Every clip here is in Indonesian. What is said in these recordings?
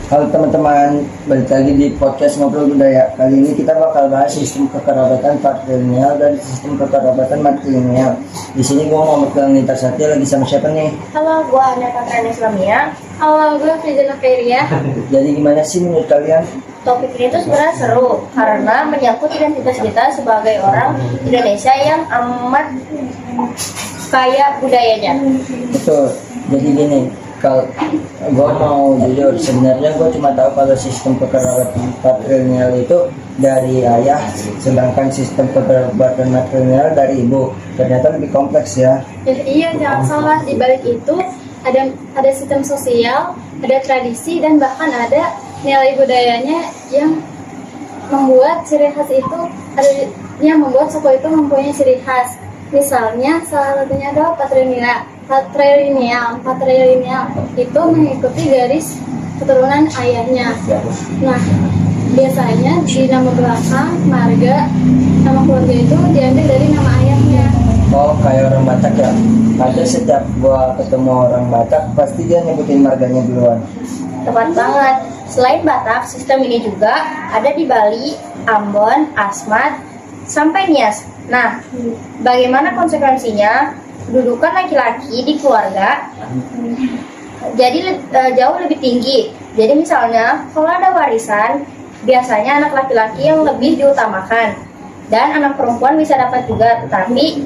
Halo teman-teman, balik lagi di podcast Ngobrol Budaya. Kali ini kita bakal bahas sistem kekerabatan patrilineal dan sistem kekerabatan matrilineal. Di sini gua Muhammad Galanita Satya lagi sama siapa nih? Halo, gue Anda Tantra Islamia. Halo, gue Frizana Feria. Jadi gimana sih menurut kalian? Topik ini tuh sebenarnya seru karena menyangkut identitas kita sebagai orang Indonesia yang amat kaya budayanya. Betul. Jadi gini, kalau gue mau jujur, sebenarnya gue cuma tahu kalau sistem kekerabatan patrilineal itu dari ayah, sedangkan sistem kekerabatan matrilineal dari ibu. Ternyata lebih kompleks ya. Iya, jangan salah, di balik itu ada sistem sosial, ada tradisi, dan bahkan ada nilai budayanya yang membuat ciri khas itu yang membuat suku itu mempunyai ciri khas. Misalnya salah satunya adalah patrilineal itu mengikuti garis keturunan ayahnya. Nah, biasanya di nama belakang marga nama keluarga itu diambil dari nama ayahnya. Oh, kayak orang Batak ya. Ada setiap gua ketemu orang Batak, pasti dia nyebutin marganya duluan. Tepat banget. Selain Batak, sistem ini juga ada di Bali, Ambon, Asmat, sampai Nias. Nah, bagaimana konsekuensinya? Kedudukan laki-laki di keluarga jadi jauh lebih tinggi. Jadi misalnya kalau ada warisan, biasanya anak laki-laki yang lebih diutamakan dan anak perempuan bisa dapat juga, tetapi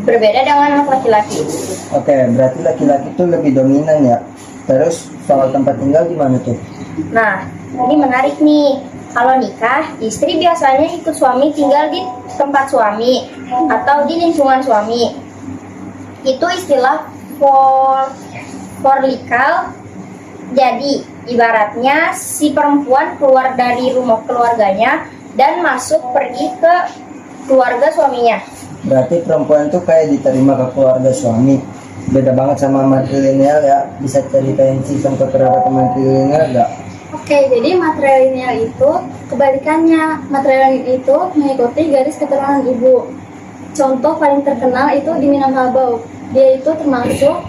berbeda dengan anak laki-laki. Oke, berarti laki-laki itu lebih dominan ya. Terus soal tempat tinggal gimana tuh? Nah, ini menarik nih. Kalau nikah, istri biasanya ikut suami tinggal di tempat suami atau di lingkungan suami. Itu istilah forlikal. Jadi ibaratnya si perempuan keluar dari rumah keluarganya dan masuk pergi ke keluarga suaminya. Berarti perempuan tuh kayak diterima ke keluarga suami. Beda banget sama matrilineal ya. Bisa ceritain sistem kekerabatan matrilineal nggak? Oke, jadi matrilineal itu kebalikannya. Matrilineal itu mengikuti garis keturunan ibu. Contoh paling terkenal itu di Minangkabau. Dia itu termasuk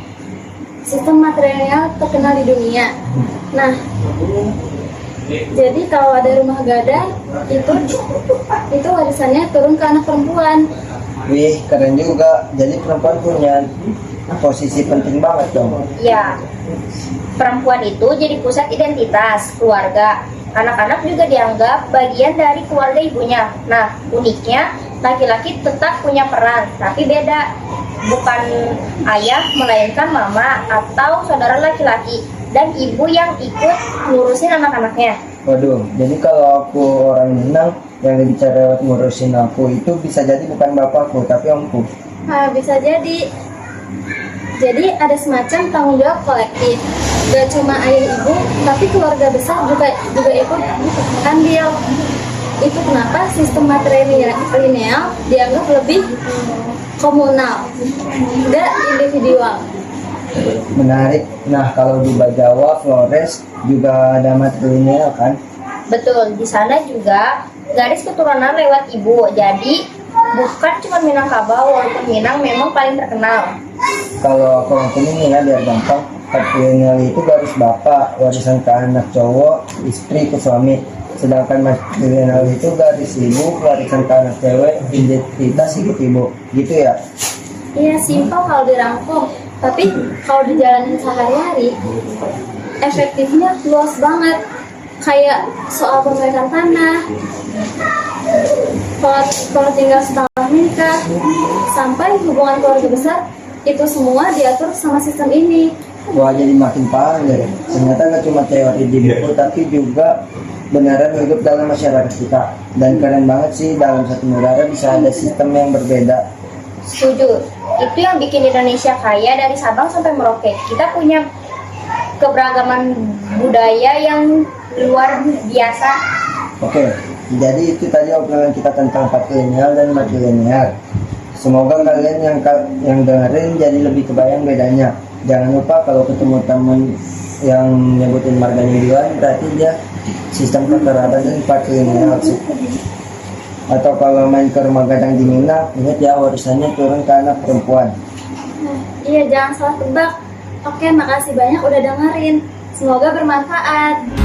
sistem matrilineal terkenal di dunia. Nah, jadi kalau ada rumah gadang itu warisannya turun ke anak perempuan. Wih, keren juga. Jadi perempuan punya posisi penting banget dong. Ya, perempuan itu jadi pusat identitas keluarga. Anak-anak juga dianggap bagian dari keluarga ibunya. Nah, uniknya laki-laki tetap punya peran, tapi beda. Bukan ayah, melainkan mama atau saudara laki-laki dan ibu yang ikut ngurusin anak-anaknya. Waduh, jadi kalau aku orang Minang yang bicara ngurusin aku itu bisa jadi bukan bapakku tapi omku. Nah, bisa jadi. Jadi ada semacam tanggung jawab kolektif. Gak cuma ayah ibu, tapi keluarga besar juga ikut ambil. Itu kenapa sistem matrilineal dianggap lebih komunal, gak individual. Menarik. Nah, kalau di Jawa, Flores juga ada matrilineal kan? Betul, di sana juga garis keturunan lewat ibu. Jadi bukan cuma Minangkabau, walaupun Minang memang paling terkenal. Kalau aku ngomongin ya biar gampang, patrilineal itu garis bapak, warisan ke anak cowok, istri ke suami. Sedangkan matrilineal itu garis ibu, warisan ke anak cewek, identitas ikut ibu. Gitu ya? Iya, simpel kalau dirangkum. Tapi kalau dijalanin sehari-hari, efektifnya luas banget. Kayak soal pemilikan tanah, kalau tinggal setelah menikah, sampai hubungan keluarga besar, itu semua diatur sama sistem ini. Wah, jadi makin paham ya. Ternyata nggak cuma teori di buku, tapi juga beneran hidup dalam masyarakat kita. Dan keren banget sih, dalam satu negara bisa ada sistem yang berbeda. Setuju. Itu yang bikin Indonesia kaya dari Sabang sampai Merauke. Kita punya keberagaman budaya yang luar biasa. Oke, jadi itu tadi obrolan kita tentang patrilineal dan matrilineal. Semoga kalian yang dengerin jadi lebih kebayang bedanya. Jangan lupa kalau ketemu temen yang nyebutin marganya duluan, berarti dia sistem kekerabatan patrilineal sih. Atau kalau main ke rumah gadang di Minang, ingat ya warisannya turun ke anak perempuan. Iya, jangan salah tebak. Oke, makasih banyak udah dengerin. Semoga bermanfaat.